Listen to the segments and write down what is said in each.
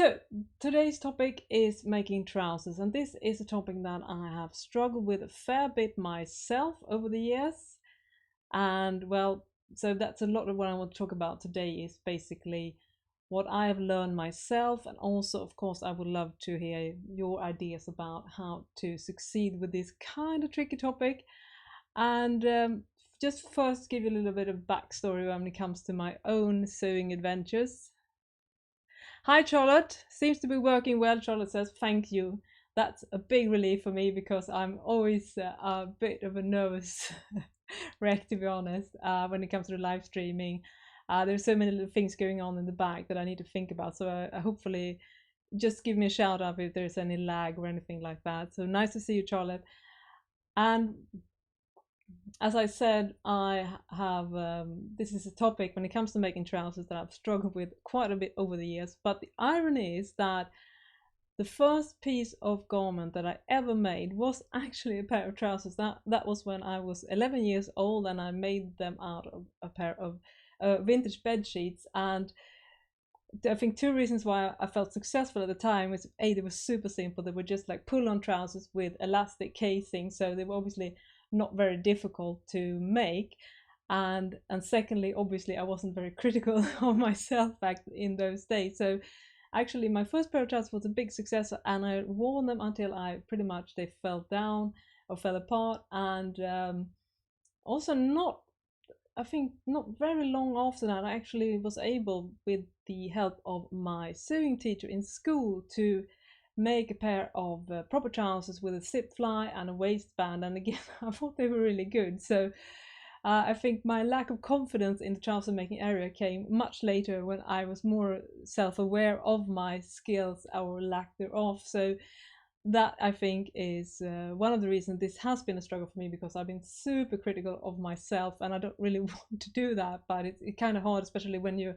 So today's topic is making trousers, and this is a topic that I have struggled with a fair bit myself over the years. And well, so that's a lot of what I want to talk about today is basically what I have learned myself, and also, of course, I would love to hear your ideas about how to succeed with this kind of tricky topic. And just first give you a little bit of backstory when it comes to my own sewing adventures. Hi, Charlotte. Seems to be working well. Charlotte says, thank you. That's a big relief for me because I'm always a bit of a nervous wreck, to be honest, when it comes to the live streaming. There's so many little things going on in the back that I need to think about. So hopefully just give me a shout out if there's any lag or anything like that. So nice to see you, Charlotte. And as I said, I have this is a topic when it comes to making trousers that I've struggled with quite a bit over the years. But the irony is that the first piece of garment that I ever made was actually a pair of trousers. That was when I was 11 years old, and I made them out of a pair of vintage bed sheets. And I think two reasons why I felt successful at the time was A, they were super simple. They were just like pull-on trousers with elastic casing, so they were obviously not very difficult to make. And secondly, obviously, I wasn't very critical of myself back in those days. So actually, my first pair of trousers was a big success, and I wore them until they fell down or fell apart. And also not I think not very long after that, I actually was able, with the help of my sewing teacher in school, to make a pair of proper trousers with a zip fly and a waistband. And again, I thought they were really good. So I think my lack of confidence in the trouser making area came much later, when I was more self-aware of my skills or lack thereof. So that, I think, is one of the reasons this has been a struggle for me, because I've been super critical of myself, and I don't really want to do that. But it's kind of hard, especially when you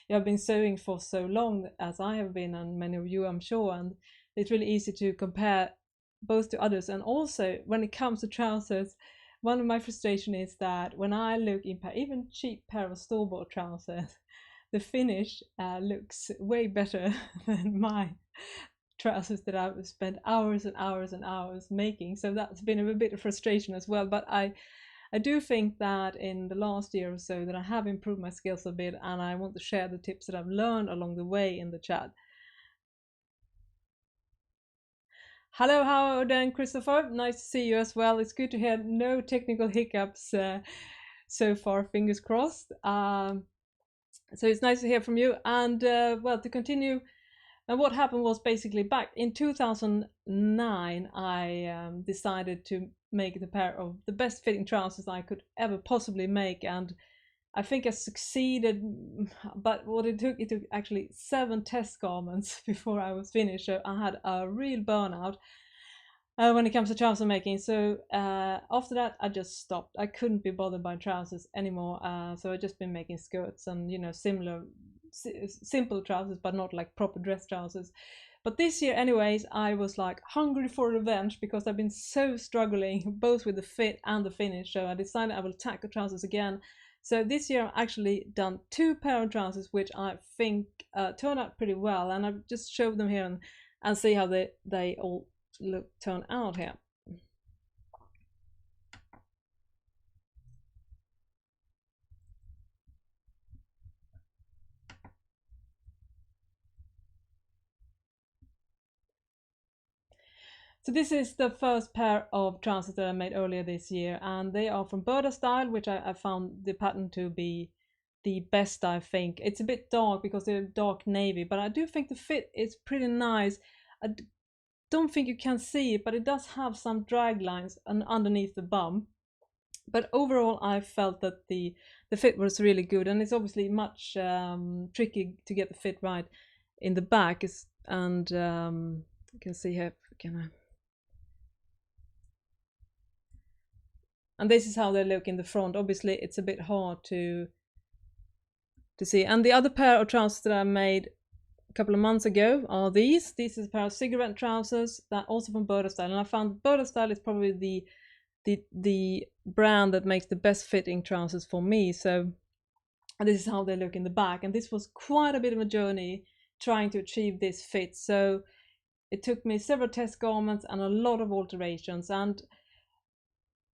have been sewing for so long as I have been, and many of you, I'm sure. And it's really easy to compare both to others. And also, when it comes to trousers, one of my frustration is that when I look in even cheap pair of store-bought trousers, the finish looks way better than mine trousers that I've spent hours and hours and hours making. So that's been a bit of frustration as well. But I do think that in the last year or so that I have improved my skills a bit, and I want to share the tips that I've learned along the way in the chat. Hello, Howard and Christopher. Nice to see you as well. It's good to hear no technical hiccups so far, fingers crossed. So it's nice to hear from you. And well, to continue, and what happened was basically back in 2009, I decided to make the pair of the best fitting trousers I could ever possibly make. And I think I succeeded, but what it took actually 7 test garments before I was finished. So I had a real burnout when it comes to trouser making. So after that, I just stopped. I couldn't be bothered by trousers anymore. So I've just been making skirts and, similar simple trousers, but not like proper dress trousers. But this year, anyways, I was like hungry for revenge, because I've been so struggling both with the fit and the finish. So I decided I will tackle trousers again. So this year I've actually done 2 pair of trousers, which I think turned out pretty well. And I've just showed them here and see how they all turn out here. So this is the first pair of trousers that I made earlier this year, and they are from Burda Style, which I found the pattern to be the best, I think. It's a bit dark because they're dark navy, but I do think the fit is pretty nice. I don't think you can see it, but it does have some drag lines underneath the bum. But overall, I felt that the fit was really good, and it's obviously much tricky to get the fit right in the back. And you can see here, can I? And this is how they look in the front. Obviously, it's a bit hard to see. And the other pair of trousers that I made a couple of months ago are these. This is a pair of cigarette trousers that also from Burda Style. And I found Burda Style is probably the brand that makes the best fitting trousers for me. So this is how they look in the back. And this was quite a bit of a journey trying to achieve this fit. So it took me several test garments and a lot of alterations, and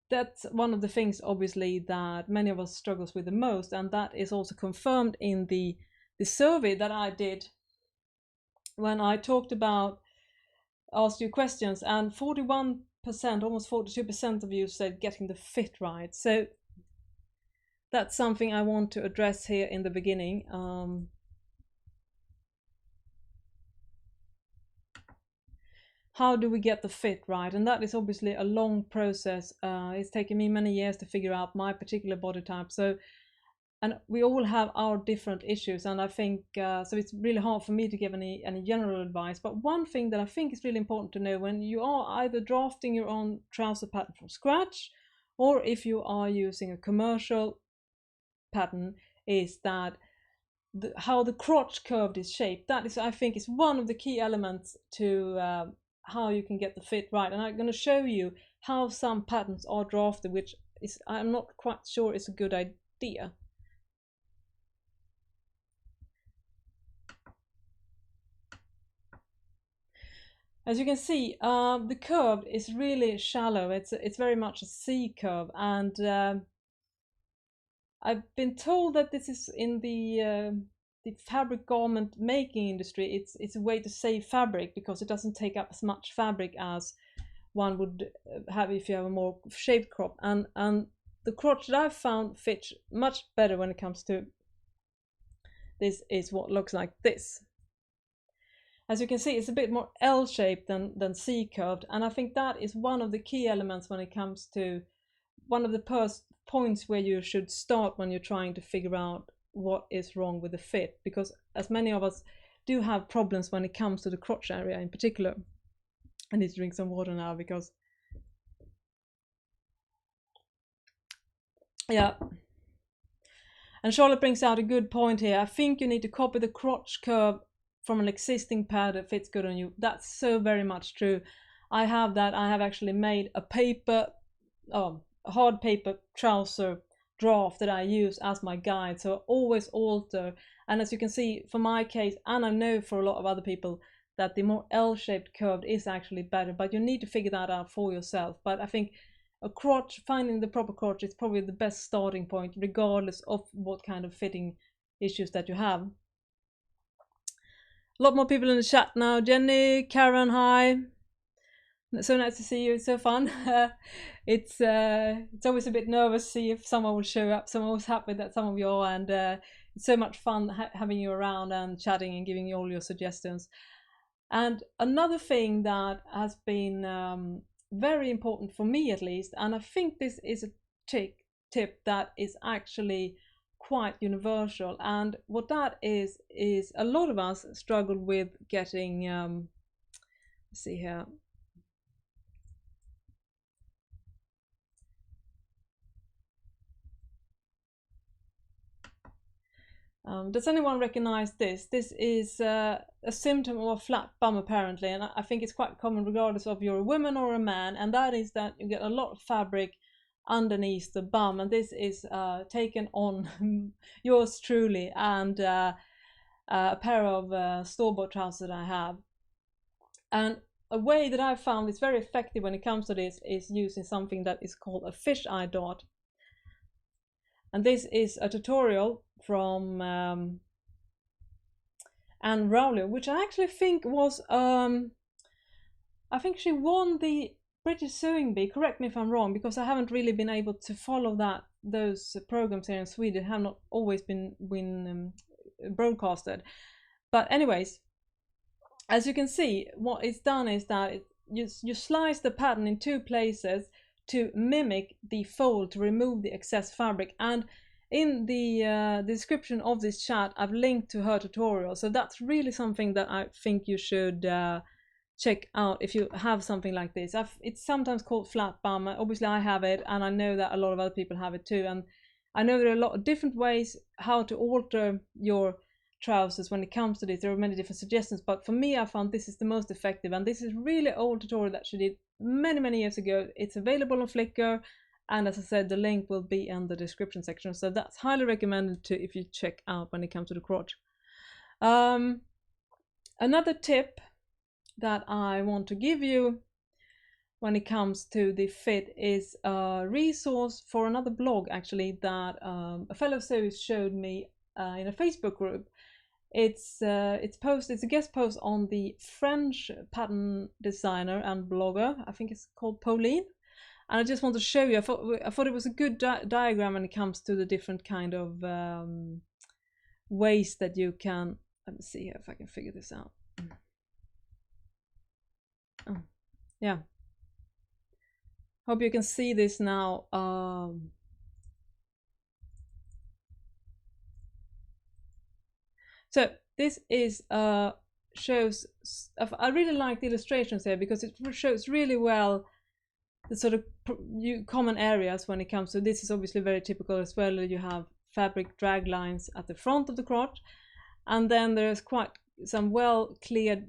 that's one of the things obviously that many of us struggles with the most, and that is also confirmed in the survey that I did when I talked about, asked you questions, and 41%, almost 42% of you said getting the fit right. So that's something I want to address here in the beginning. How do we get the fit right? And that is obviously a long process. It's taken me many years to figure out my particular body type. So, and we all have our different issues, and I think so it's really hard for me to give any general advice. But one thing that I think is really important to know when you are either drafting your own trouser pattern from scratch, or if you are using a commercial pattern, is that how the crotch curve is shaped. That is, I think, is one of the key elements to how you can get the fit right. And I'm going to show you how some patterns are drafted, which is, I'm not quite sure is a good idea. As you can see, the curve is really shallow. It's very much a C curve, and I've been told that this is in the fabric garment making industry. It's a way to save fabric because it doesn't take up as much fabric as one would have if you have a more shaped crop. And the crotch that I've found fits much better when it comes to this is what looks like this. As you can see, it's a bit more L-shaped than C-curved, and I think that is one of the key elements when it comes to one of the first points where you should start when you're trying to figure out what is wrong with the fit, because as many of us do have problems when it comes to the crotch area in particular. I need to drink some water now because yeah. And Charlotte brings out a good point here. I think you need to copy the crotch curve from an existing pad that fits good on you. That's so very much true. I have that. I have actually made a paper, a hard paper trouser draft that I use as my guide. So I always alter. And as you can see, for my case, and I know for a lot of other people, that the more L-shaped curved is actually better, but you need to figure that out for yourself. But I think a crotch, finding the proper crotch is probably the best starting point, regardless of what kind of fitting issues that you have. A lot more people in the chat now. Jenny, Karen, hi. So nice to see you. It's so fun. It's always a bit nervous to see if someone will show up. So I'm always happy that some of you are, and it's so much fun having you around and chatting and giving you all your suggestions. And another thing that has been very important for me at least, and I think this is a tip that is actually quite universal, and what that is a lot of us struggle with getting let's see here. Does anyone recognize this? This is a symptom of a flat bum apparently, and I think it's quite common regardless of you're a woman or a man, and that is that you get a lot of fabric underneath the bum, and this is taken on yours truly and a pair of store-bought trousers that I have. And a way that I've found is very effective when it comes to this is using something that is called a fish eye dot. And this is a tutorial from Anne Rowley, which I actually think was I think she won the British Sewing Bee. Correct me if I'm wrong, because I haven't really been able to follow those programs here in Sweden. Have not always been broadcasted. But anyways, as you can see, what it's done is that you slice the pattern in two places to mimic the fold to remove the excess fabric. And in the description of this chat, I've linked to her tutorial. So that's really something that I think you should check out if you have something like this. It's sometimes called flat bum. Obviously I have it, and I know that a lot of other people have it too. And I know there are a lot of different ways how to alter your trousers when it comes to this. There are many different suggestions, but for me I found this is the most effective, and this is really old tutorial that she did many years ago. It's available on Flickr, and as I said, the link will be in the description section, so that's highly recommended to if you check out when it comes to the crotch. Another tip that I want to give you when it comes to the fit is a resource for another blog actually that a fellow series showed me in a Facebook group. It's a guest post on the French pattern designer and blogger. I think it's called Pauline. And I just want to show you. I thought it was a good diagram when it comes to the different kind of ways that you can. Let me see here if I can figure this out. Oh, yeah. Hope you can see this now. So this is shows. I really like the illustrations here because it shows really well the sort of common areas when it comes to this. Is obviously very typical as well. You have fabric drag lines at the front of the crotch, and then there's quite some well cleared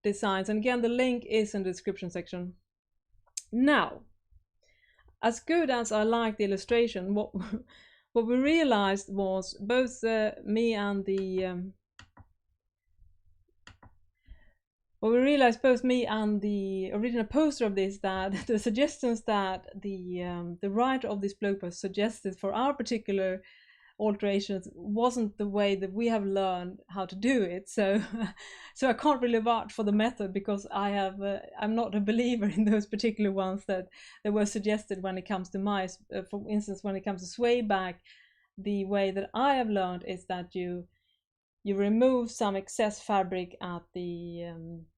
designs. And again, the link is in the description section. Now, as good as I like the illustration, what we realized was both me and the original poster of this, that the suggestions that the writer of this blog post suggested for our particular alterations wasn't the way that we have learned how to do it. So so I can't really vouch for the method because I'm not a believer in those particular ones that were suggested when it comes to mice. For instance, when it comes to sway back, the way that I have learned is that you remove some excess fabric at the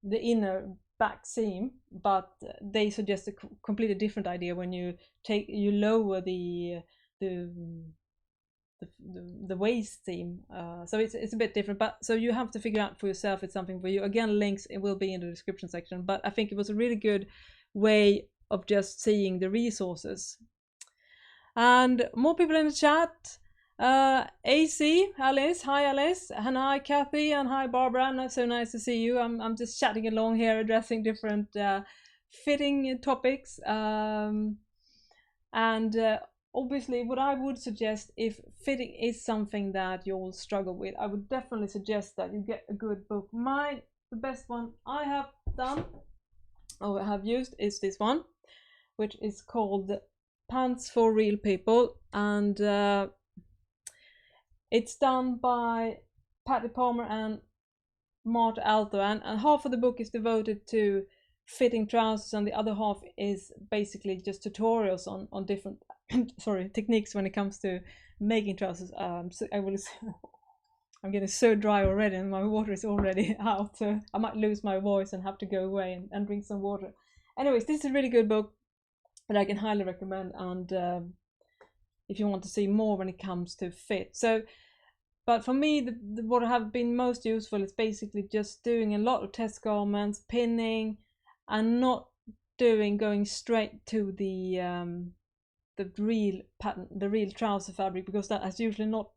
inner back seam, but they suggest a completely different idea when you lower the waist seam. So it's a bit different, but so you have to figure out for yourself. It's something for you. Again, links it will be in the description section, but I think it was a really good way of just seeing the resources. And more people in the chat. AC, Alice, hi Alice, and hi Kathy, and hi Barbara. So nice to see you. I'm just chatting along here, addressing different fitting topics. Obviously, what I would suggest, if fitting is something that you all struggle with, I would definitely suggest that you get a good book. The best one I have done, or I have used, is this one, which is called Pants for Real People, and it's done by Patty Palmer and Marta Alto, and half of the book is devoted to fitting trousers, and the other half is basically just tutorials on different techniques when it comes to making trousers. So I'm getting so dry already, and my water is already out, so I might lose my voice and have to go away and drink some water. Anyways, this is a really good book that I can highly recommend, and if you want to see more when it comes to fit. So, but for me, what have been most useful is basically just doing a lot of test garments, pinning, and not going straight to the real pattern, the real trouser fabric, because that has usually not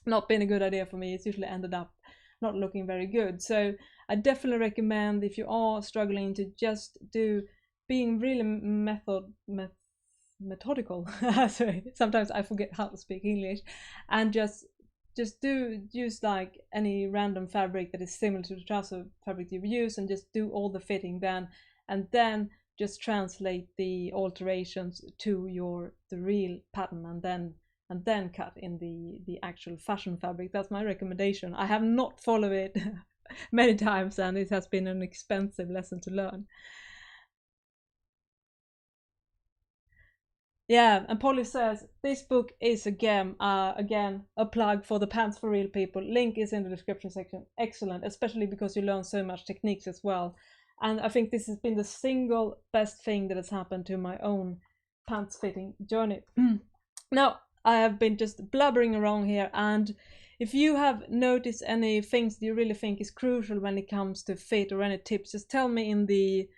not been a good idea for me. It's usually ended up not looking very good. So I definitely recommend, if you are struggling, to just being really methodical. Sorry, sometimes I forget how to speak English, and just use like any random fabric that is similar to the trouser fabric you use, and just do all the fitting then, and then just translate the alterations to the real pattern, and then cut in the actual fashion fabric. That's my recommendation. I have not followed it many times, and it has been an expensive lesson to learn. Yeah, and Polly says this book is again a plug for the Pants for Real People. Link is in the description section. Excellent, especially because you learn so much techniques as well. And I think this has been the single best thing that has happened to my own pants fitting journey. Now, I have been just blubbering around here, and if you have noticed any things that you really think is crucial when it comes to fit, or any tips, just tell me in the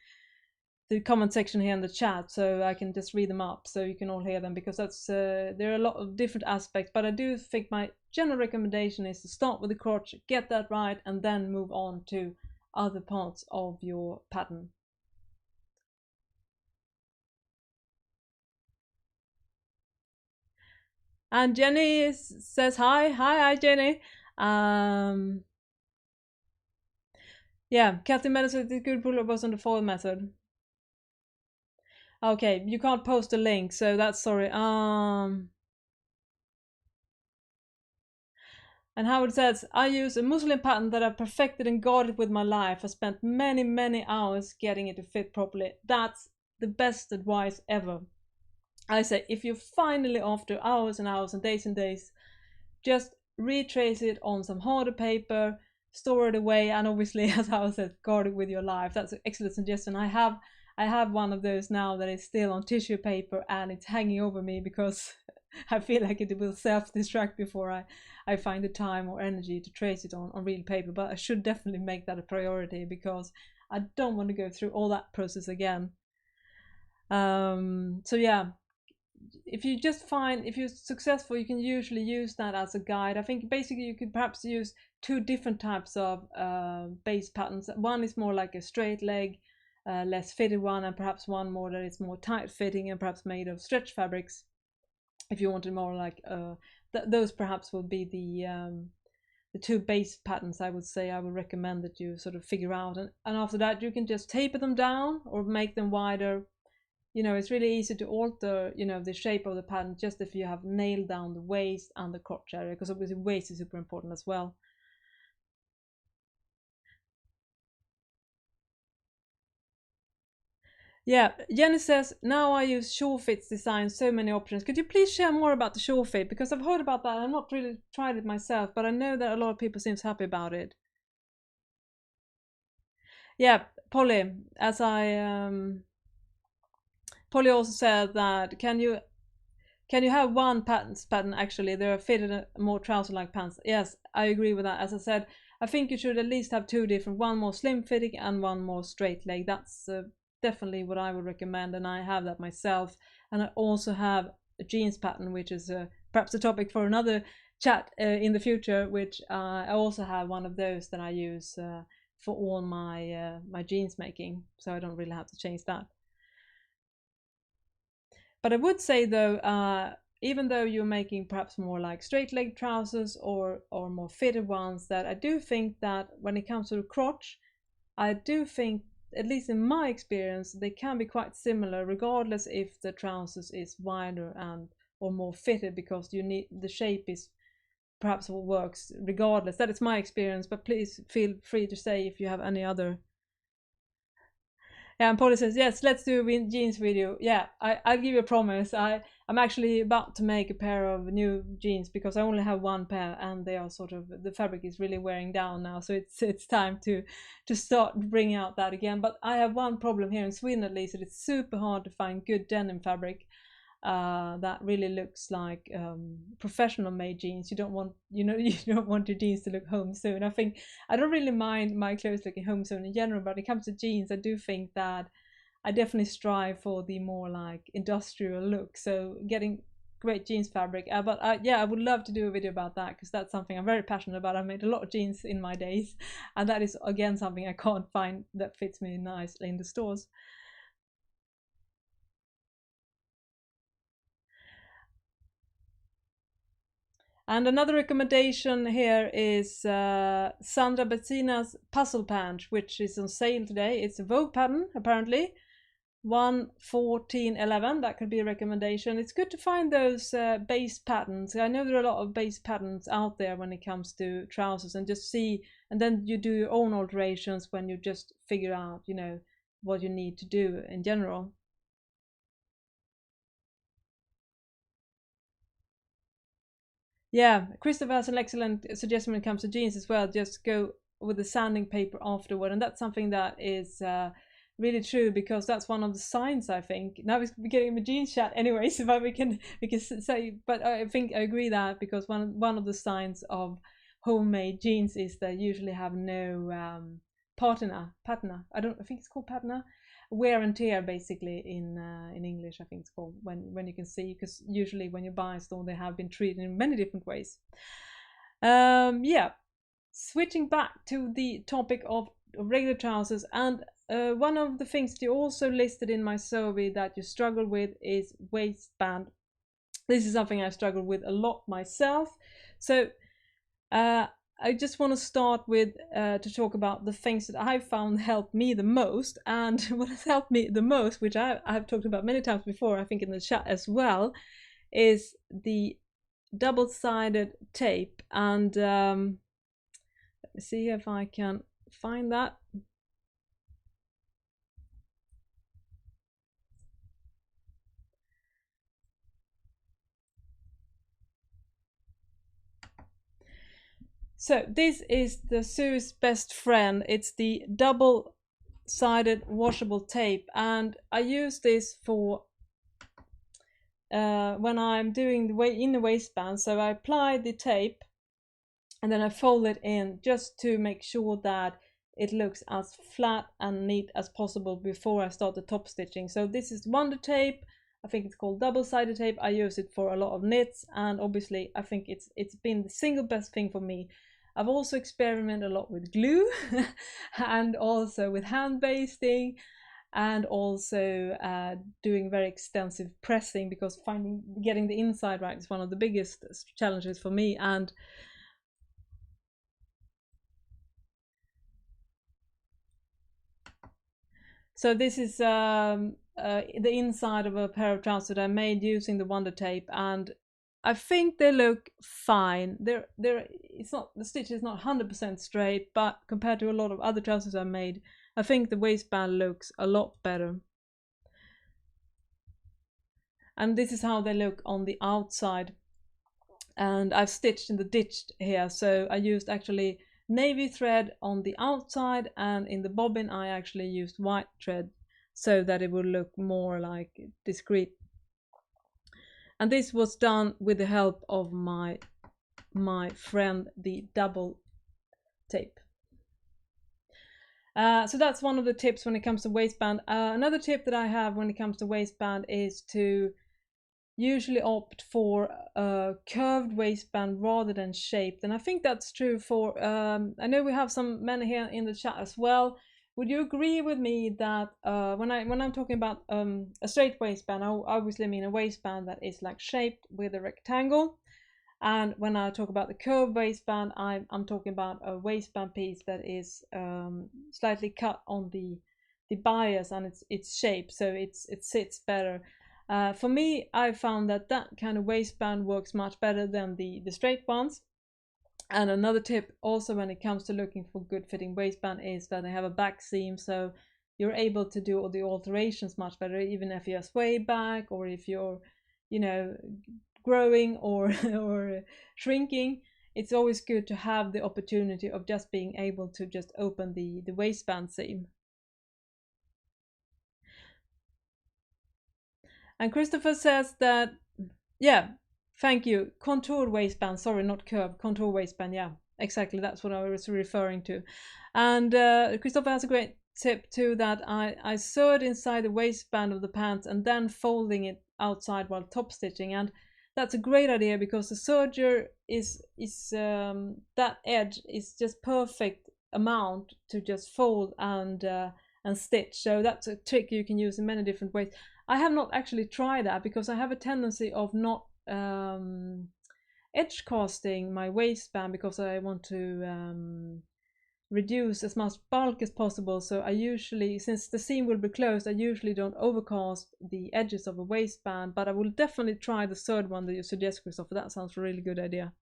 comment section here in the chat, so I can just read them up so you can all hear them, because that's there are a lot of different aspects. But I do think my general recommendation is to start with the crotch, get that right, and then move on to other parts of your pattern. And Jenny says hi Jenny. Yeah, Kathy Medicine is good pull was on the foil method. Okay, you can't post a link, so that's sorry. And Howard says, I use a muslin pattern that I've perfected and guarded with my life. I spent many, many hours getting it to fit properly. That's the best advice ever. I say, if you finally, after hours and hours and days, just retrace it on some harder paper, store it away, and obviously, as I said, guard it with your life. That's an excellent suggestion. I have one of those now that is still on tissue paper and it's hanging over me because I feel like it will self-destruct before I find the time or energy to trace it on real paper. But I should definitely make that a priority because I don't want to go through all that process again. So yeah, if you're successful, you can usually use that as a guide. I think basically you could perhaps use two different types of base patterns. One is more like a straight leg, less fitted one, and perhaps one more that is more tight fitting and perhaps made of stretch fabrics. If you wanted more like those perhaps will be the two base patterns I would say I would recommend that you sort of figure out, and after that you can just taper them down or make them wider. It's really easy to alter, the shape of the pattern just if you have nailed down the waist and the crotch area, because obviously waist is super important as well. Yeah, Jenny says, now I use Sure Fits design, so many options. Could you please share more about the Sure Fit? Because I've heard about that. I've not really tried it myself, but I know that a lot of people seems happy about it. Yeah, Polly, Polly also said that can you have one pattern actually? They're fitted more trouser-like pants. Yes, I agree with that. As I said, I think you should at least have two different, one more slim fitting and one more straight leg. That's definitely what I would recommend, and I have that myself. And I also have a jeans pattern, which is perhaps a topic for another chat in the future. Which I also have one of those that I use for all my jeans making, so I don't really have to change that. But I would say though, even though you're making perhaps more like straight leg trousers or more fitted ones, that I do think that when it comes to the crotch, I do think, at least in my experience, they can be quite similar, regardless if the trousers is wider and or more fitted, because you need the shape is perhaps what works regardless. That is my experience, but please feel free to say if you have any other. Yeah, and Polly says, yes, let's do a jeans video. Yeah, I'll give you a promise. I'm actually about to make a pair of new jeans because I only have one pair and they are sort of, the fabric is really wearing down now. So it's time to start bringing out that again. But I have one problem here in Sweden, at least, that it's super hard to find good denim fabric that really looks like professional made jeans. You don't want, you don't want your jeans to look home soon. I think I don't really mind my clothes looking home soon in general, but when it comes to jeans, I do think that I definitely strive for the more like industrial look. So getting great jeans fabric, but yeah, I would love to do a video about that because that's something I'm very passionate about. I've made a lot of jeans in my days, and that is again something I can't find that fits me nicely in the stores. And another recommendation here is Sandra Bettina's Puzzle Pant, which is on sale today. It's a Vogue pattern, apparently. 114.11, that could be a recommendation. It's good to find those base patterns. I know there are a lot of base patterns out there when it comes to trousers, and just see, and then you do your own alterations when you just figure out, what you need to do in general. Yeah, Christopher has an excellent suggestion when it comes to jeans as well. Just go with the sanding paper afterward, and that's something that is really true because that's one of the signs. I think now we're getting a jeans chat anyways, but we can say. But I think I agree that because one of the signs of homemade jeans is they usually have no patina. I think it's called patina, wear and tear basically in English. I think it's called when you can see, because usually when you buy a store they have been treated in many different ways. Yeah, switching back to the topic of regular trousers, and one of the things that you also listed in my survey that you struggle with is waistband. This is something I struggle with a lot myself. So I just want to start with to talk about the things that I found helped me the most. And what has helped me the most, which I've talked about many times before, I think in the chat as well, is the double-sided tape. And let me see if I can find that. So this is the Sue's best friend. It's the double-sided washable tape, and I use this for when I'm doing the waistband. So I apply the tape and then I fold it in just to make sure that it looks as flat and neat as possible before I start the top stitching. So this is Wonder tape. I think it's called double-sided tape. I use it for a lot of knits, and obviously I think it's been the single best thing for me. I've also experimented a lot with glue and also with hand basting, and also doing very extensive pressing, because getting the inside right is one of the biggest challenges for me. And so this is the inside of a pair of trousers that I made using the Wonder tape, and I think they look fine. It's not, the stitch is not 100% straight, but compared to a lot of other trousers I made, I think the waistband looks a lot better. And this is how they look on the outside. And I've stitched in the ditched here, so I used actually navy thread on the outside, and in the bobbin I actually used white thread so that it would look more like discreet. And this was done with the help of my friend, the double tape. So that's one of the tips when it comes to waistband. Another tip that I have when it comes to waistband is to usually opt for a curved waistband rather than shaped. And I think that's true for, I know we have some men here in the chat as well. Would you agree with me that when I'm talking about a straight waistband, I obviously mean a waistband that is like shaped with a rectangle. And when I talk about the curved waistband, I'm talking about a waistband piece that is slightly cut on the bias, and it's shaped so it sits better. For me, I found that kind of waistband works much better than the straight ones. And another tip also when it comes to looking for good fitting waistband is that they have a back seam, so you're able to do all the alterations much better, even if you're sway back, or if you're, you know, growing or or shrinking. It's always good to have the opportunity of just being able to just open the waistband seam. And Christopher says that, yeah, thank you, contoured waistband, sorry, not curved, contour waistband, yeah, exactly, that's what I was referring to. And Christopher has a great tip too, that I sewed inside the waistband of the pants and then folding it outside while top stitching. And that's a great idea, because the serger is that edge is just perfect amount to just fold and stitch. So that's a trick you can use in many different ways. I have not actually tried that, because I have a tendency of not edge casting my waistband, because I want to reduce as much bulk as possible. So I usually, since the seam will be closed, I usually don't overcast the edges of a waistband, but I will definitely try the third one that you suggest, Christopher. That sounds a really good idea.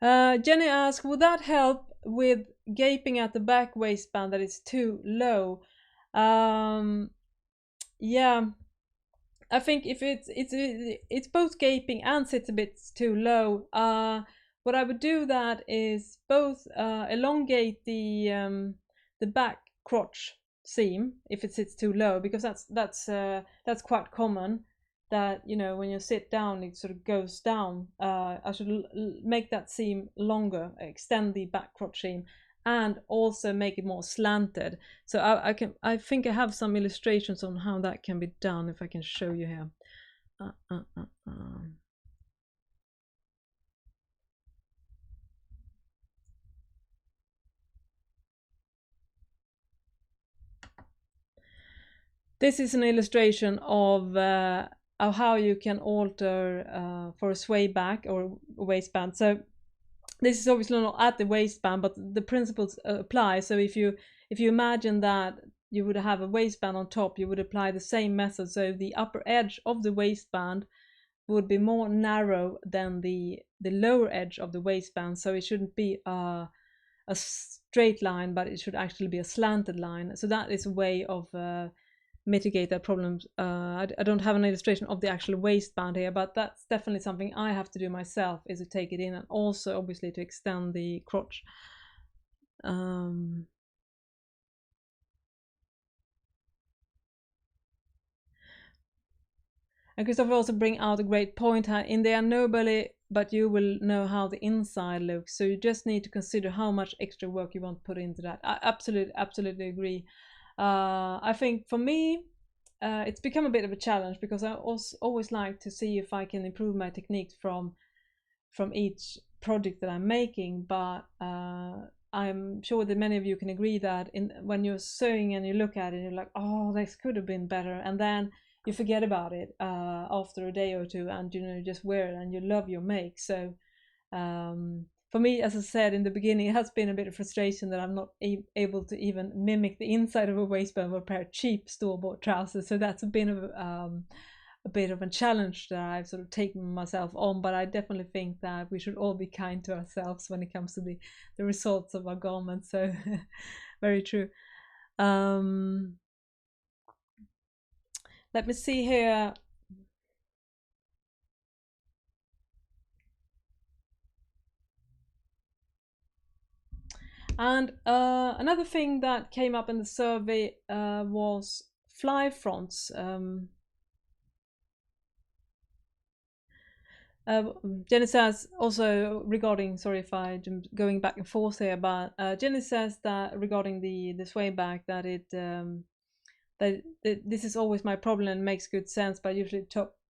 Jenny asks, would that help with gaping at the back waistband that is too low? Yeah, I think if it's both gaping and sits a bit too low, what I would do that is both elongate the back crotch seam if it sits too low, because that's quite common, that, you know, when you sit down it sort of goes down. I should make that seam longer, extend the back crotch seam, and also make it more slanted. So I think I have some illustrations on how that can be done, if I can show you here. This is an illustration of how you can alter for a sway back or a waistband. So this is obviously not at the waistband, but the principles apply. So if you imagine that you would have a waistband on top, you would apply the same method. So the upper edge of the waistband would be more narrow than the lower edge of the waistband. So it shouldn't be a straight line, but it should actually be a slanted line. So that is a way of mitigate that problem. I don't have an illustration of the actual waistband here, but that's definitely something I have to do myself, is to take it in and also obviously to extend the crotch. And Christopher also bring out a great point here. In there, nobody but you will know how the inside looks. So you just need to consider how much extra work you want to put into that. I absolutely agree. I think for me, it's become a bit of a challenge because I also always like to see if I can improve my techniques from each project that I'm making. But I'm sure that many of you can agree that when you're sewing and you look at it, you're like, oh, this could have been better, and then you forget about it after a day or two, and you just wear it and you love your make. So for me, as I said in the beginning, it has been a bit of frustration that I'm not able to even mimic the inside of a waistband of a pair of cheap store-bought trousers. So that's a bit of a challenge that I've sort of taken myself on. But I definitely think that we should all be kind to ourselves when it comes to the results of our garments. So very true. Let me see here. And another thing that came up in the survey was fly fronts. Jenny says also regarding, sorry if I'm going back and forth here, but Jenny says that regarding the sway back, that that this is always my problem and makes good sense, but I usually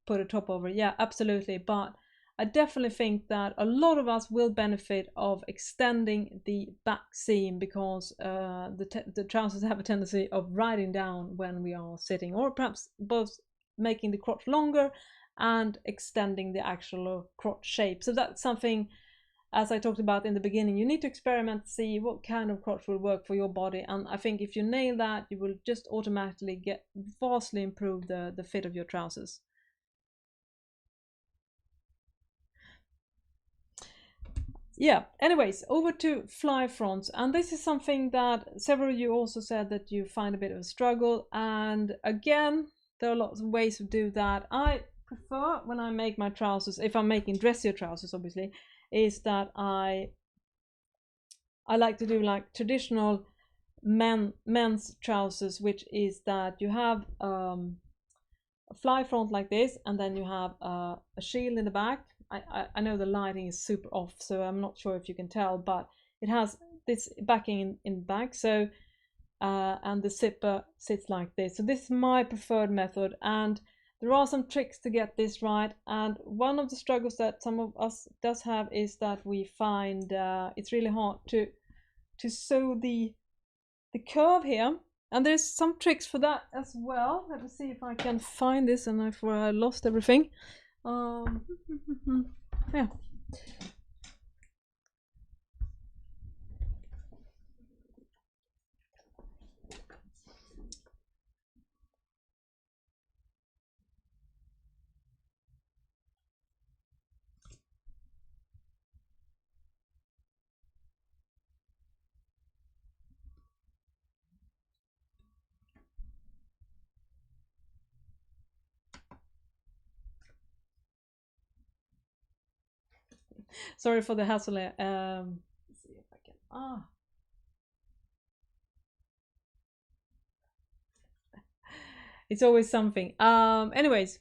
put a top over. Yeah, absolutely. But I definitely think that a lot of us will benefit of extending the back seam, because the trousers have a tendency of riding down when we are sitting, or perhaps both making the crotch longer and extending the actual crotch shape. So that's something, as I talked about in the beginning, you need to experiment, see what kind of crotch will work for your body. And I think if you nail that, you will just automatically vastly improve the fit of your trousers. Yeah, anyways, over to fly fronts. And this is something that several of you also said that you find a bit of a struggle. And again, there are lots of ways to do that. I prefer, when I make my trousers, if I'm making dressier trousers obviously, is that I like to do like traditional men's trousers, which is that you have a fly front like this, and then you have a shield in the back. I know the lighting is super off, so I'm not sure if you can tell, but it has this backing in the back. So and the zipper sits like this. So this is my preferred method, and there are some tricks to get this right. And one of the struggles that some of us does have is that we find it's really hard to sew the curve here. And there's some tricks for that as well. Let me see if I can find this, and I lost everything. Yeah. Sorry for the hassle here. Let's see if I can. It's always something. Anyways.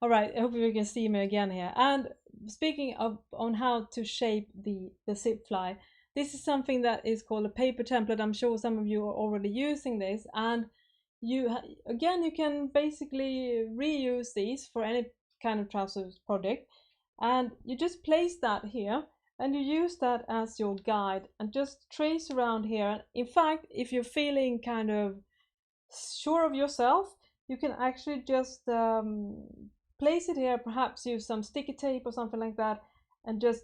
All right, I hope you can see me again here. And speaking of on how to shape the zip fly, this is something that is called a paper template. I'm sure some of you are already using this, and again, you can basically reuse these for any kind of trousers project, and you just place that here and you use that as your guide and just trace around here. In fact, if you're feeling kind of sure of yourself, you can actually just place it here, perhaps use some sticky tape or something like that, and just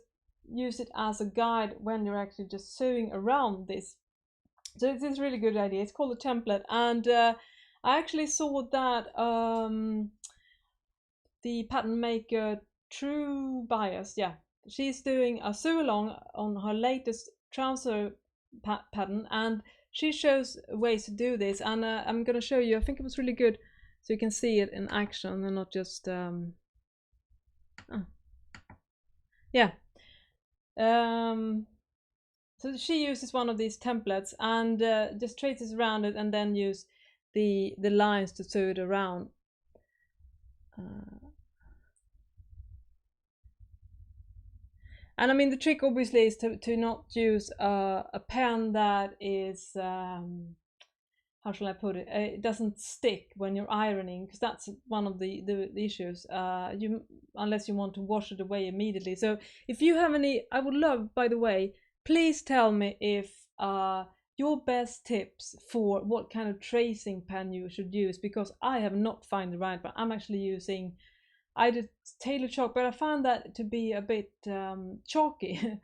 use it as a guide when you're actually just sewing around this. So it's a really good idea. It's called a template, and I actually saw that the pattern maker True Bias, yeah, she's doing a sew along on her latest trouser pattern, and she shows ways to do this, and I'm gonna show you. I think it was really good, so you can see it in action and not just yeah. So she uses one of these templates and just traces around it, and then use the lines to sew it around. And I mean, the trick obviously is to not use a pen that is how shall I put it? It doesn't stick when you're ironing, because that's one of the issues. Unless you want to wash it away immediately. So if you have any, I would love, by the way, please tell me if your best tips for what kind of tracing pen you should use, because I have not found the right one. I'm actually using, I did Tailor chalk, but I found that to be a bit chalky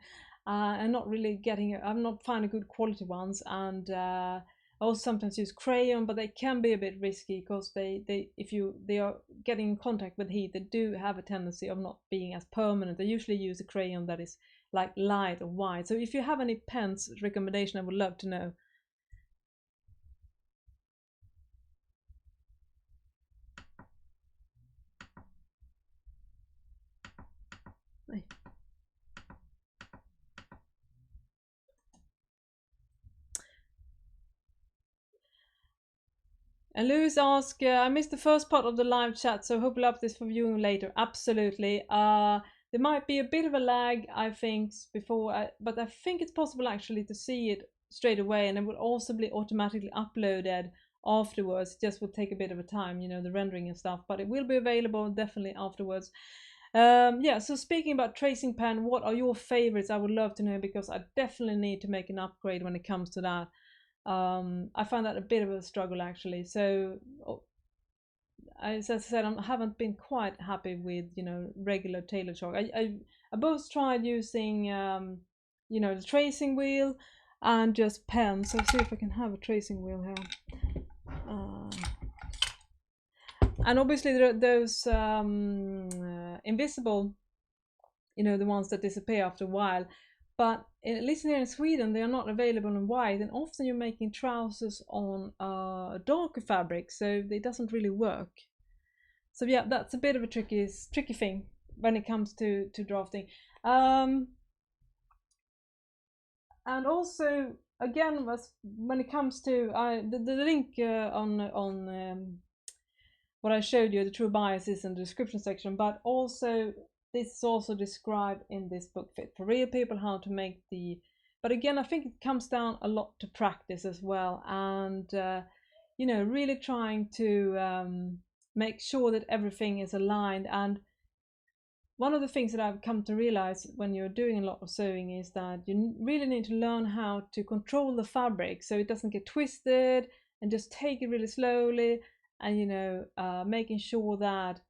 and not really getting, I've not found a good quality ones, and I also sometimes use crayon, but they can be a bit risky because if they are getting in contact with heat, they do have a tendency of not being as permanent. I usually use a crayon that is like light or white. So if you have any pens recommendation, I would love to know. And Louis asks, I missed the first part of the live chat, so hope you'll up this for viewing later. Absolutely. There might be a bit of a lag, I think, but I think it's possible actually to see it straight away, and it will also be automatically uploaded afterwards. It just will take a bit of a time, you know, the rendering and stuff, but it will be available definitely afterwards. Yeah, so speaking about tracing pen, what are your favorites? I would love to know, because I definitely need to make an upgrade when it comes to that. I find that a bit of a struggle actually. So as I said, I haven't been quite happy with, you know, regular Tailor chalk. I both tried using you know, the tracing wheel and just pen. So see if I can have a tracing wheel here. And obviously there are those invisible, you know, the ones that disappear after a while. But at least here in Sweden, they are not available in white, and often you're making trousers on a darker fabric, so it doesn't really work. So yeah, that's a bit of a tricky thing when it comes to drafting. And also, again, when it comes to the link on what I showed you, the true bias is in the description section, but also this is also described in this book, Fit for Real People, how to make the, but again, I think it comes down a lot to practice as well, and you know, really trying to make sure that everything is aligned. And one of the things that I've come to realize when you're doing a lot of sewing is that you really need to learn how to control the fabric so it doesn't get twisted, and just take it really slowly, and you know, making sure that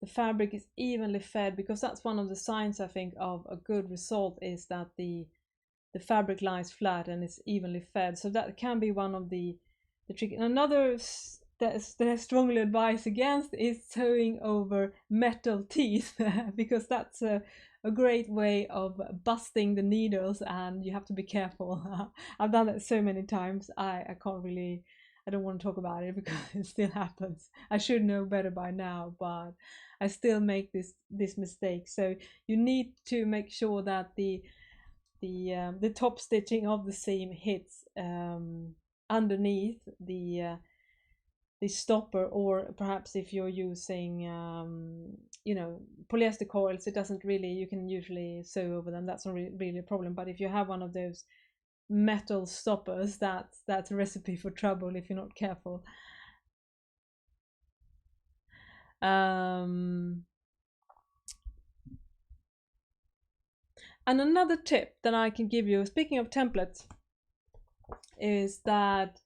the fabric is evenly fed, because that's one of the signs, I think, of a good result, is that the fabric lies flat and is evenly fed. So that can be one of the trick. And another that I strongly advise against is sewing over metal teeth because that's a great way of busting the needles, and you have to be careful. I've done that so many times. I can't really, I don't want to talk about it because it still happens. I should know better by now, but I still make this mistake. So you need to make sure that the top stitching of the seam hits underneath the the stopper, or perhaps if you're using you know, polyester coils, it doesn't really, you can usually sew over them, that's not really a problem. But if you have one of those metal stoppers, that's a recipe for trouble if you're not careful. And another tip that I can give you, speaking of templates, is that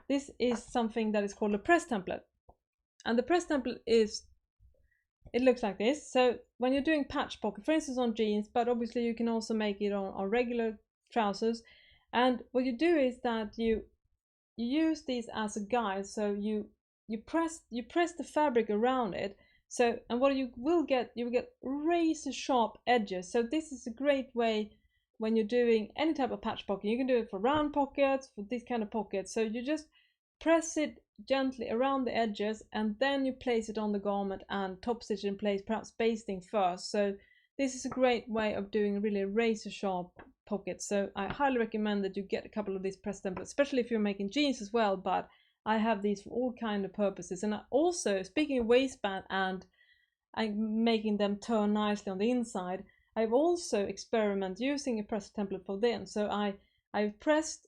this is something that is called a press template. And the press template is, it looks like this. So when you're doing patch pocket, for instance on jeans, but obviously you can also make it on regular trousers. And what you do is that you use these as a guide. So you press the fabric around it. So, and what you will get razor sharp edges. So this is a great way when you're doing any type of patch pocket. You can do it for round pockets, for this kind of pockets. So you just press it gently around the edges, and then you place it on the garment and top stitch in place, perhaps basting first. So this is a great way of doing really razor sharp pockets. So I highly recommend that you get a couple of these press templates, especially if you're making jeans as well. But I have these for all kind of purposes. And I also, speaking of waistband and making them turn nicely on the inside, I've also experimented using a press template for them. So I've pressed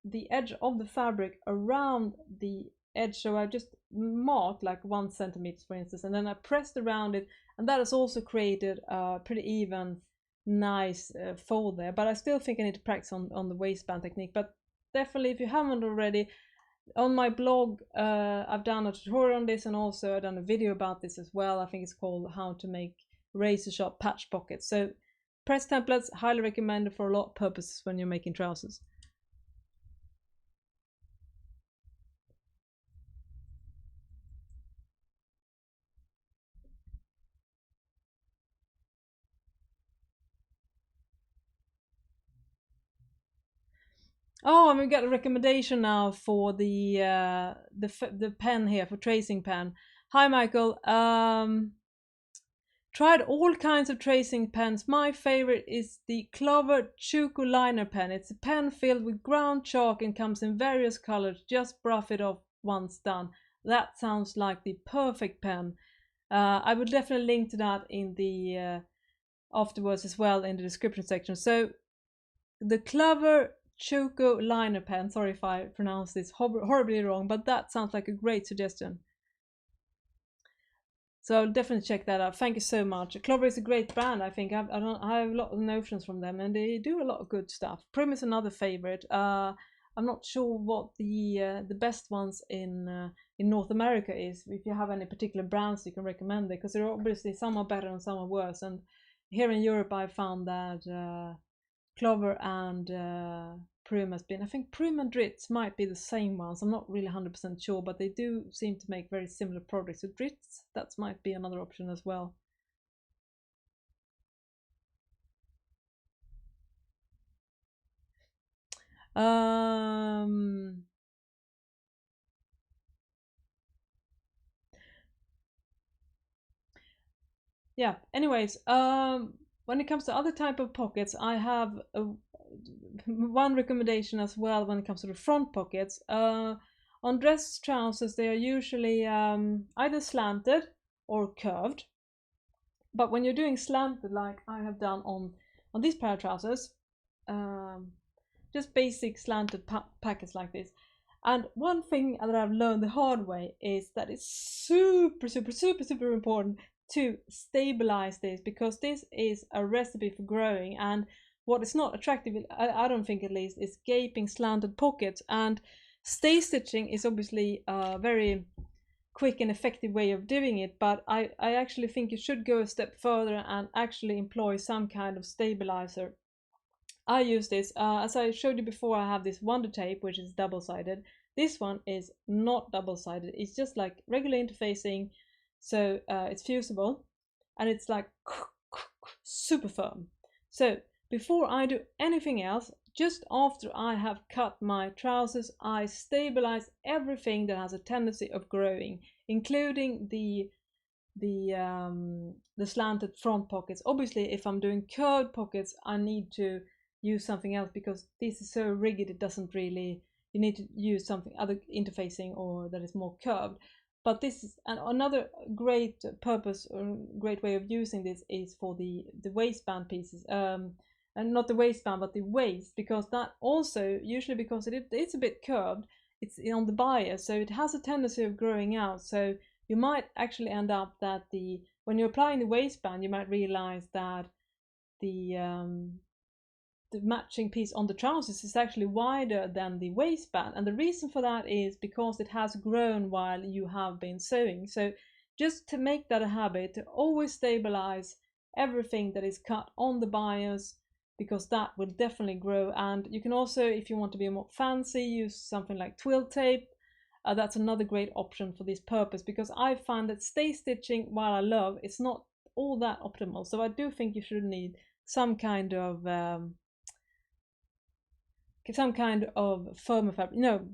the edge of the fabric around the edge. So I just marked like 1 centimeter, for instance, and then I pressed around it, and that has also created a pretty even, nice fold there. But I still think I need to practice on the waistband technique. But definitely, if you haven't already, on my blog I've done a tutorial on this, and also I've done a video about this as well. I think it's called how to make razor sharp patch pockets. So press templates, highly recommended for a lot of purposes when you're making trousers. Oh, and we got a recommendation now for the pen here, for tracing pen. Hi, Michael. Tried all kinds of tracing pens. My favorite is the Clover Chuko liner pen. It's a pen filled with ground chalk and comes in various colors. Just brush it off once done. That sounds like the perfect pen. I will definitely link to that in the afterwards as well in the description section. So the Clover Chuko liner pen. Sorry if I pronounce this horribly wrong, but that sounds like a great suggestion. So I'll definitely check that out. Thank you so much. Clover is a great brand. I think I have a lot of notions from them, and they do a lot of good stuff. Prim is another favorite. I'm not sure what the best ones in North America is. If you have any particular brands you can recommend there, because there are obviously some are better and some are worse. And here in Europe, I found that Clover and Prim has been. I think Prim and Dritz might be the same ones. I'm not really 100% sure, but they do seem to make very similar products. So Dritz, that might be another option as well. Yeah. Anyways, when it comes to other type of pockets, I have one recommendation as well when it comes to the front pockets. On dress trousers, they are usually either slanted or curved. But when you're doing slanted, like I have done on these pair of trousers, just basic slanted packets like this. And one thing that I've learned the hard way is that it's super, super, super, super important to stabilize this, because this is a recipe for growing. And what is not attractive, I don't think at least, is gaping slanted pockets. And stay stitching is obviously a very quick and effective way of doing it, but I actually think you should go a step further and actually employ some kind of stabilizer. I use this, as I showed you before, I have this Wonder Tape, which is double-sided. This one is not double-sided, it's just like regular interfacing, so it's fusible, and it's like super firm. So before I do anything else, just after I have cut my trousers, I stabilize everything that has a tendency of growing, including the slanted front pockets. Obviously, if I'm doing curved pockets, I need to use something else, because this is so rigid it doesn't really, you need to use something other interfacing or that is more curved. But this is another great purpose or great way of using this is for the waistband pieces, and not the waistband but the waist, because that also usually, because it's a bit curved, it's on the bias, so it has a tendency of growing out. So you might actually end up that when you're applying the waistband, you might realize that the matching piece on the trousers is actually wider than the waistband, and the reason for that is because it has grown while you have been sewing. So just to make that a habit, to always stabilize everything that is cut on the bias, because that will definitely grow. And you can also, if you want to be more fancy, use something like twill tape. That's another great option for this purpose, because I find that stay stitching, while I love, it's not all that optimal. So I do think you should need some kind of firmer fabric. No.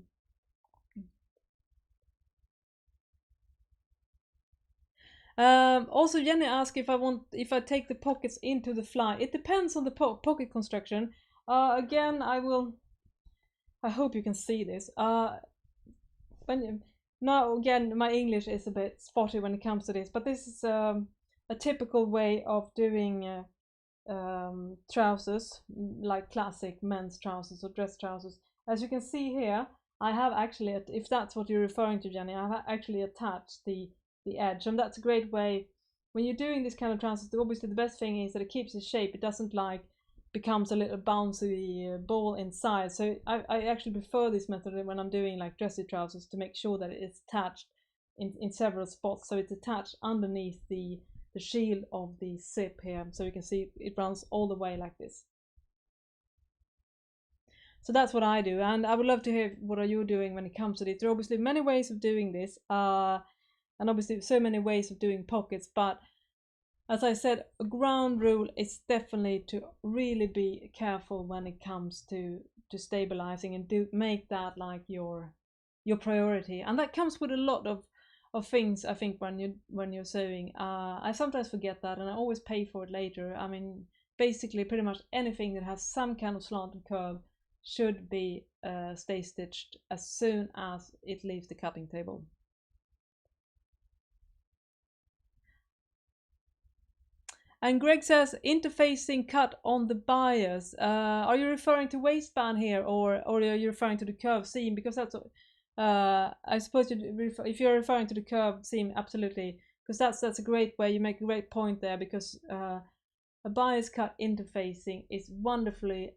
Also, Jenny asked if I take the pockets into the fly. It depends on the pocket construction. Again, I hope you can see this. Now again, my English is a bit spotty when it comes to this, but this is a typical way of doing trousers, like classic men's trousers or dress trousers. As you can see here, I have actually, if that's what you're referring to, Jenny, I have actually attached the edge, and that's a great way when you're doing this kind of trousers. Obviously the best thing is that it keeps its shape, it doesn't like becomes a little bouncy ball inside. So I actually prefer this method when I'm doing like dressy trousers, to make sure that it's attached in several spots, so it's attached underneath the shield of the zip here, so you can see it runs all the way like this. So that's what I do, and I would love to hear what are you doing when it comes to this. There are obviously many ways of doing this, and obviously so many ways of doing pockets, but as I said, a ground rule is definitely to really be careful when it comes to stabilizing, and make that like your priority. And that comes with a lot of things, I think, when you're sewing. I sometimes forget that, and I always pay for it later. I mean, basically pretty much anything that has some kind of slant and curve should be stay stitched as soon as it leaves the cutting table. And Greg says interfacing cut on the bias. Are you referring to waistband here, or are you referring to the curved seam? Because that's I suppose if you're referring to the curved seam, absolutely, because that's a great way. You make a great point there, because a bias cut interfacing is wonderfully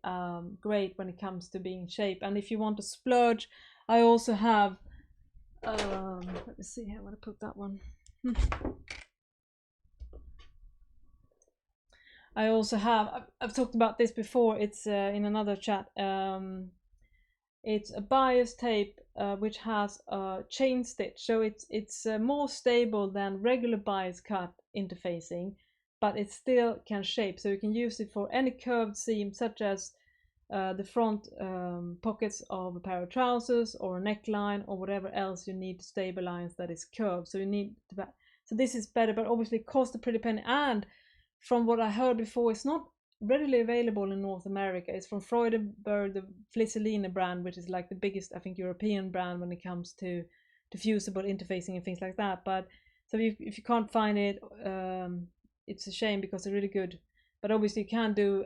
great when it comes to being shape. And if you want to splurge, I also have let me see here where to put that one. I also have, I've talked about this before, it's in another chat. It's a bias tape which has a chain stitch, so it's more stable than regular bias cut interfacing, but it still can shape, so you can use it for any curved seam, such as the front pockets of a pair of trousers or a neckline or whatever else you need to stabilize that is curved. So you need to, so this is better, but obviously it costs a pretty penny. And from what I heard before, it's not readily available in North America. It's from Freudenberg, the Flisseline brand, which is like the biggest, I think, European brand when it comes to fusible interfacing and things like that. But so if you can't find it, it's a shame, because they're really good. But obviously you can do,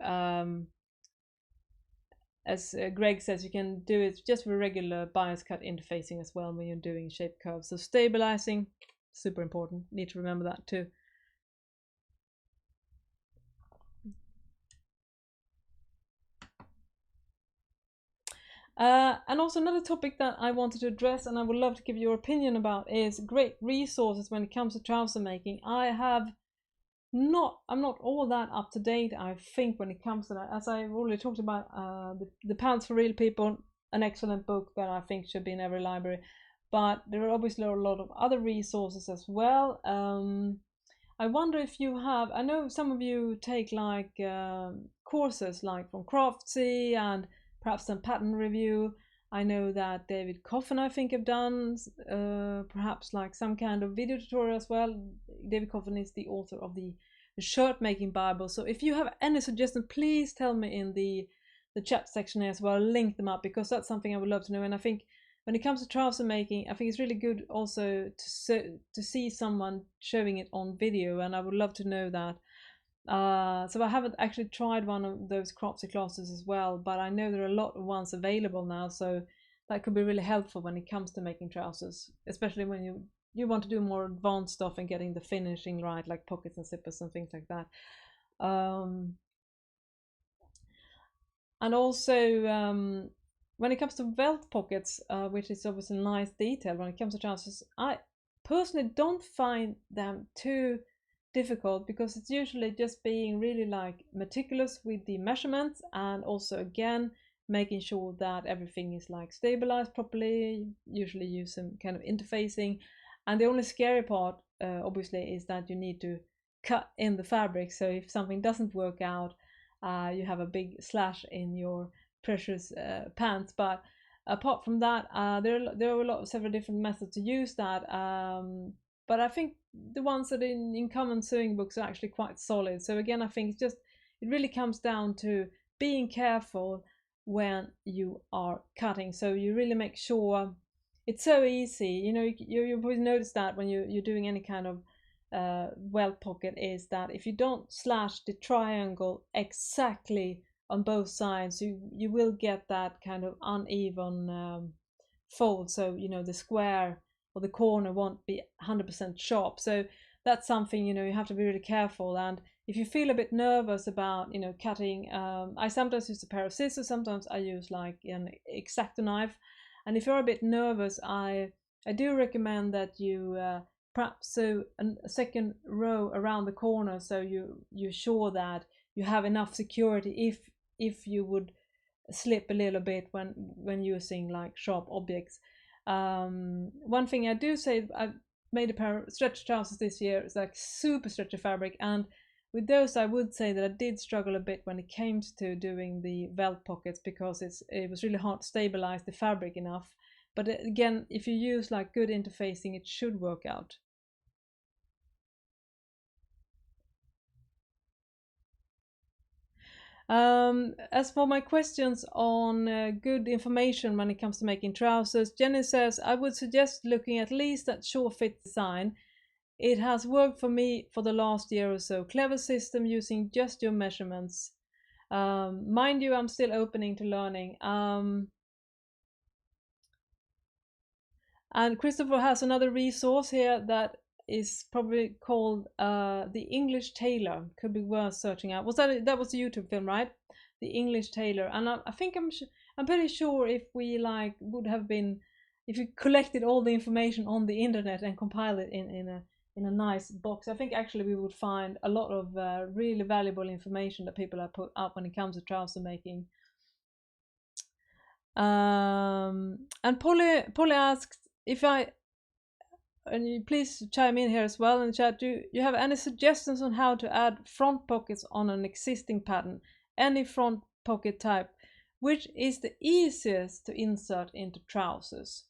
as Greg says, you can do it just with regular bias cut interfacing as well when you're doing shape curves. So stabilizing, super important. Need to remember that too. And also another topic that I wanted to address, and I would love to give your opinion about, is great resources when it comes to trouser making. I'm not all that up to date, I think, when it comes to that. As I've already talked about, the Pants for Real People, an excellent book that I think should be in every library. But there are obviously a lot of other resources as well. I wonder if you have, I know some of you take like courses like from Craftsy and perhaps some pattern review. I know that David Coffin, I think, have done perhaps like some kind of video tutorial as well. David Coffin is the author of the shirt making Bible. So if you have any suggestions, please tell me in the the chat section here as well, link them up, because that's something I would love to know. And I think when it comes to trouser making, I think it's really good also to see someone showing it on video, and I would love to know that. So I haven't actually tried one of those Cropsy classes as well, but I know there are a lot of ones available now, so that could be really helpful when it comes to making trousers, especially when you want to do more advanced stuff and getting the finishing right, like pockets and zippers and things like that. And also when it comes to belt pockets, which is obviously a nice detail when it comes to trousers, I personally don't find them too difficult, because it's usually just being really like meticulous with the measurements, and also again making sure that everything is like stabilized properly, usually use some kind of interfacing. And the only scary part obviously is that you need to cut in the fabric, so if something doesn't work out, you have a big slash in your precious pants. But apart from that, there are several different methods to use that, but I think the ones that are in common sewing books are actually quite solid. So again, I think it really comes down to being careful when you are cutting, so you really make sure it's so easy. You probably notice that when you're doing any kind of welt pocket, is that if you don't slash the triangle exactly on both sides, you will get that kind of uneven fold. So the square or the corner won't be 100% sharp. So that's something you have to be really careful. And if you feel a bit nervous about cutting, I sometimes use a pair of scissors, sometimes I use like an X-Acto knife. And if you're a bit nervous, I do recommend that you perhaps sew a second row around the corner, so you're sure that you have enough security if you would slip a little bit when using like sharp objects. One thing I do say, I made a pair of stretch trousers this year. It's like super stretchy fabric, and with those I would say that I did struggle a bit when it came to doing the welt pockets, because it was really hard to stabilize the fabric enough. But again, if you use like good interfacing, it should work out. As for my questions on good information when it comes to making trousers, Jenny says, I would suggest looking at least at Sure Fit Design. It has worked for me for the last year or so. Clever system using just your measurements. Mind you, I'm still opening to learning. And Christopher has another resource here that is probably called The English Tailor. Could be worth searching out. Was that was a YouTube film, right? The English Tailor. And I think I'm pretty sure if we like would have been, if you collected all the information on the internet and compiled it in a nice box, I think actually we would find a lot of really valuable information that people have put up when it comes to trouser making. And Polly asks if and you please chime in here as well in the chat. Do you have any suggestions on how to add front pockets on an existing pattern? Any front pocket type? Which is the easiest to insert into trousers?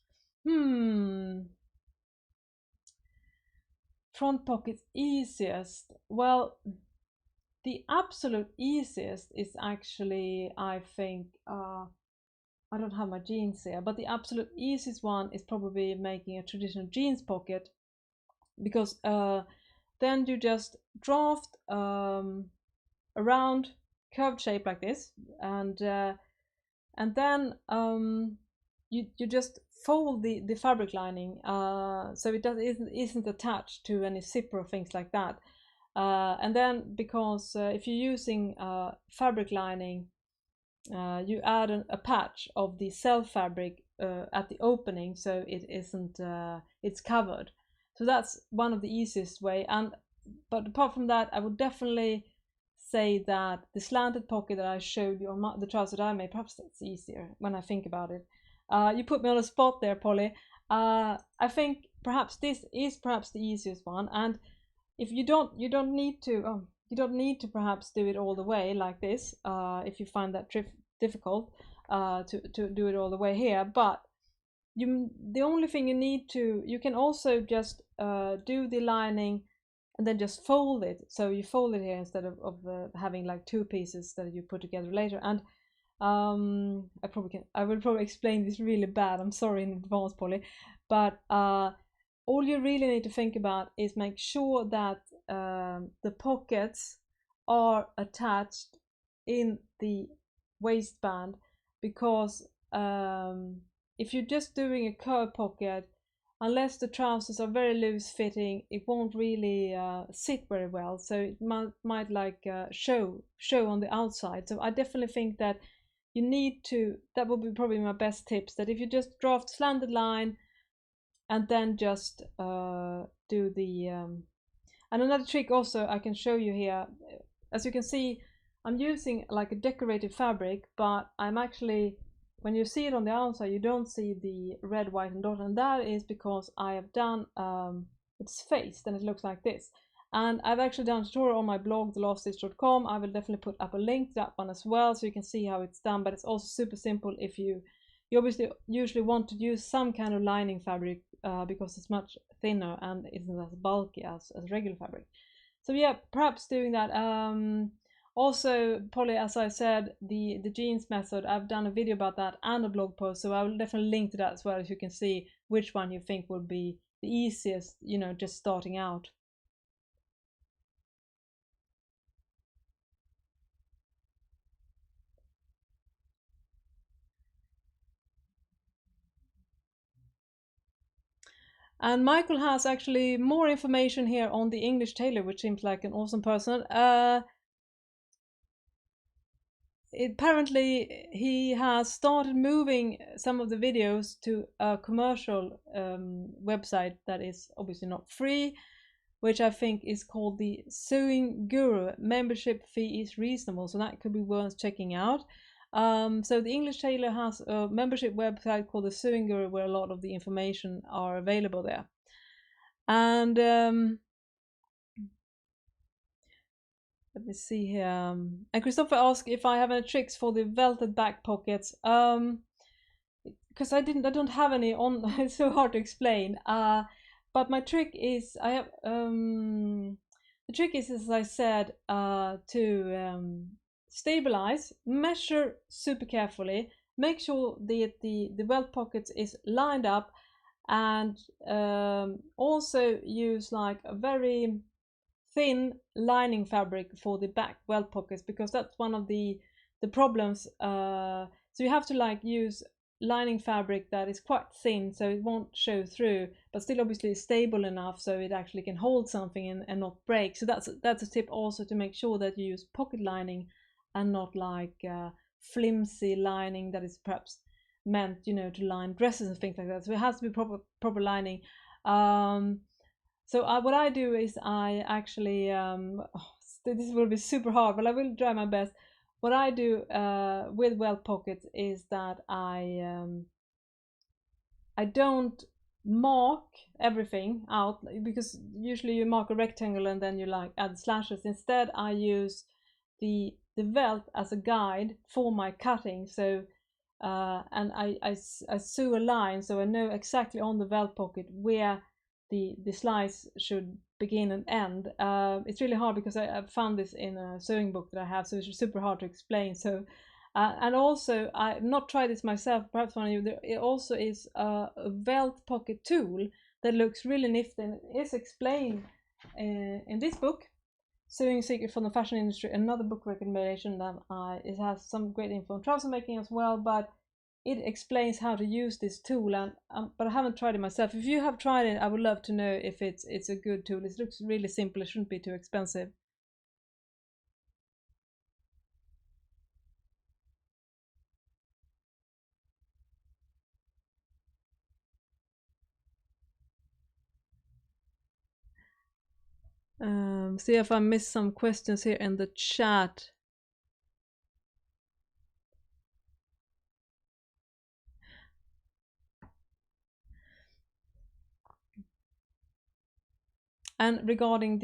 Front pocket easiest? Well, the absolute easiest is actually, I think, I don't have my jeans here, but the absolute easiest one is probably making a traditional jeans pocket, because then you just draft a round curved shape like this, and then you just fold the fabric lining so it isn't attached to any zipper or things like that. And then, because if you're using fabric lining, you add a patch of the self fabric at the opening, so it isn't it's covered. So that's one of the easiest way. But apart from that, I would definitely say that the slanted pocket that I showed you on the trouser that I made, perhaps that's easier when I think about it. You put me on a spot there, Polly. I think perhaps this is perhaps the easiest one, and if you don't need to perhaps do it all the way like this, if you find that difficult to do it all the way here. But the only thing you can also just do the lining and then just fold it. So you fold it here instead of having like two pieces that you put together later. And I will probably explain this really bad. I'm sorry in advance, Polly, but all you really need to think about is make sure that the pockets are attached in the waistband, because if you're just doing a curve pocket, unless the trousers are very loose fitting, it won't really sit very well. So it might like show on the outside. So I definitely think that you need to, that would be probably my best tips, that if you just draft slanted line and then just do the and another trick also I can show you here. As you can see, I'm using like a decorated fabric, but I'm actually, when you see it on the outside, you don't see the red, white and dot, and that is because I have done it's faced and it looks like this. And I've actually done a tutorial on my blog, thelaststitch.com. I will definitely put up a link to that one as well, so you can see how it's done. But it's also super simple if you obviously usually want to use some kind of lining fabric because it's much thinner and isn't as bulky as regular fabric. So yeah, perhaps doing that. Also, Polly, as I said, the jeans method, I've done a video about that and a blog post, so I will definitely link to that as well, if you can see which one you think would be the easiest, you know, just starting out. And Michael has actually more information here on the English Tailor, which seems like an awesome person. Apparently, he has started moving some of the videos to a commercial website that is obviously not free, which I think is called the Sewing Guru. Membership fee is reasonable, so that could be worth checking out. So the English Tailor has a membership website called the Sewing Guru, where a lot of the information are available there. And let me see here. And Christopher asked if I have any tricks for the welted back pockets. Because I don't have any on. It's so hard to explain. But my trick is the trick is, as I said, to stabilize, measure super carefully, make sure that the welt pockets is lined up, and also use like a very thin lining fabric for the back welt pockets, because that's one of the problems. So you have to like use lining fabric that is quite thin, so it won't show through, but still obviously stable enough so it actually can hold something and not break. So that's a tip also, to make sure that you use pocket lining and not like flimsy lining that is perhaps meant, you know, to line dresses and things like that. So it has to be proper lining. So what I do is I actually this will be super hard, but I will try my best. What I do with welt pockets is that I don't mark everything out, because usually you mark a rectangle and then you like add slashes. Instead, I use the welt as a guide for my cutting. So and I sew a line, so I know exactly on the welt pocket where the slice should begin and end. It's really hard because I found this in a sewing book that I have, so it's super hard to explain. So and also, I've not tried this myself, perhaps one of you, there it also is a welt pocket tool that looks really nifty, and it is explained in this book, Sewing Secret from the Fashion Industry, another book recommendation that it has some great info on trouser making as well, but it explains how to use this tool. And but I haven't tried it myself. If you have tried it, I would love to know if it's a good tool. It looks really simple. It shouldn't be too expensive. See if I missed some questions here in the chat. And regarding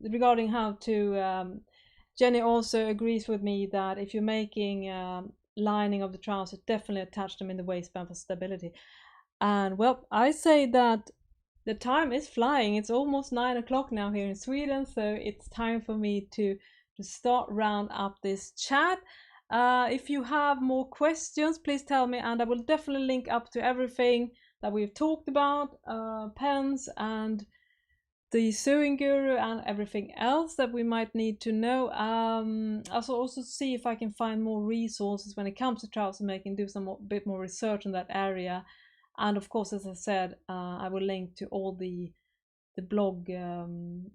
regarding how to, Jenny also agrees with me that if you're making lining of the trousers, definitely attach them in the waistband for stability. And well, I say that the time is flying. It's almost 9 o'clock now here in Sweden, so it's time for me to start round up this chat. If you have more questions, please tell me, and I will definitely link up to everything that we've talked about, pens and the sewing guru and everything else that we might need to know. I'll also see if I can find more resources when it comes to trouser making, do some bit more research in that area. And of course, as I said, I will link to all the blog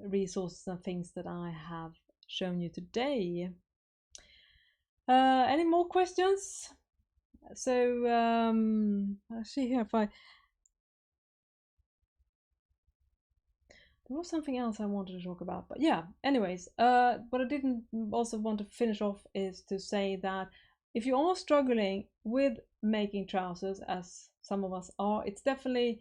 resources and things that I have shown you today. Any more questions? So I'll see here if I... There was something else I wanted to talk about, but yeah, anyways, what I didn't also want to finish off is to say that if you are struggling with making trousers, as some of us are, it's definitely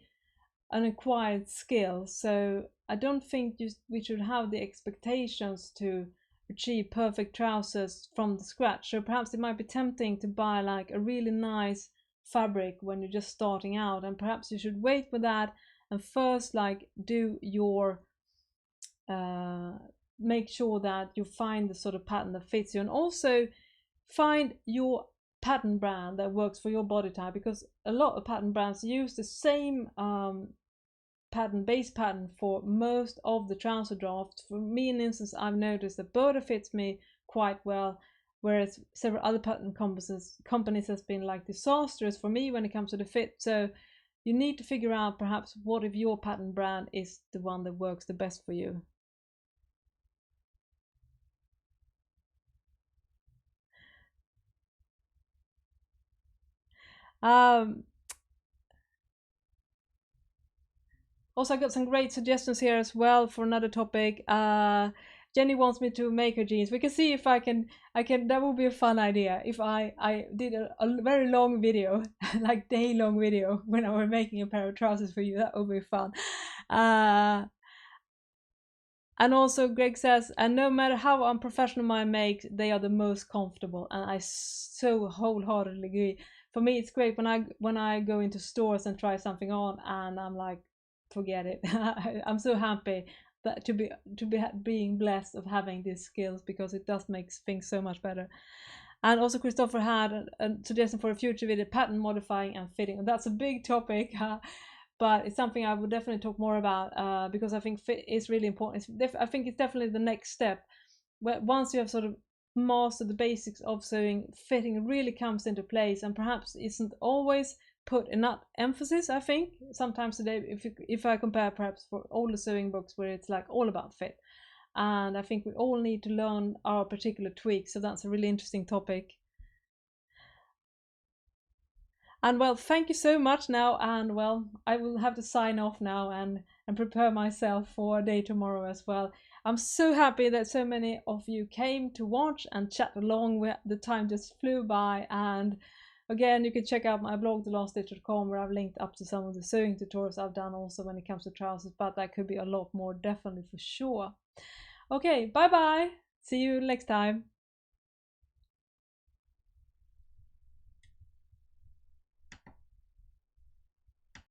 an acquired skill. So I don't think we should have the expectations to achieve perfect trousers from the scratch. So perhaps it might be tempting to buy like a really nice fabric when you're just starting out, and perhaps you should wait with that and first like do your make sure that you find the sort of pattern that fits you, and also find your pattern brand that works for your body type, because a lot of pattern brands use the same base pattern for most of the trouser drafts. For me, in instance, I've noticed that Burda fits me quite well, whereas several other pattern companies has been like disastrous for me when it comes to the fit. So you need to figure out perhaps what if your pattern brand is the one that works the best for you. Also, I got some great suggestions here as well for another topic. Jenny wants me to make her jeans. We can see if I can. That would be a fun idea if I did a very long video, like day-long video, when I was making a pair of trousers for you. That would be fun. And also, Greg says, and no matter how unprofessional mine makes, they are the most comfortable. And I so wholeheartedly agree. For me, it's great when I go into stores and try something on, and I'm like, forget it. I'm so happy that to be being blessed of having these skills, because it does make things so much better. And also, Christopher had a suggestion for a future video: pattern modifying and fitting. And that's a big topic. But it's something I would definitely talk more about, because I think fit is really important. I think it's definitely the next step. Once you have sort of mastered the basics of sewing, fitting really comes into place, and perhaps isn't always put enough emphasis. I think sometimes today, if I compare perhaps for older sewing books where it's like all about fit, and I think we all need to learn our particular tweaks. So that's a really interesting topic. And well, thank you so much now, and well, I will have to sign off now and prepare myself for a day tomorrow as well. I'm so happy that so many of you came to watch and chat along. The time just flew by, and again, you can check out my blog, thelaststitch.com, where I've linked up to some of the sewing tutorials I've done also when it comes to trousers, but that could be a lot more, definitely, for sure. Okay, bye bye. See you next time.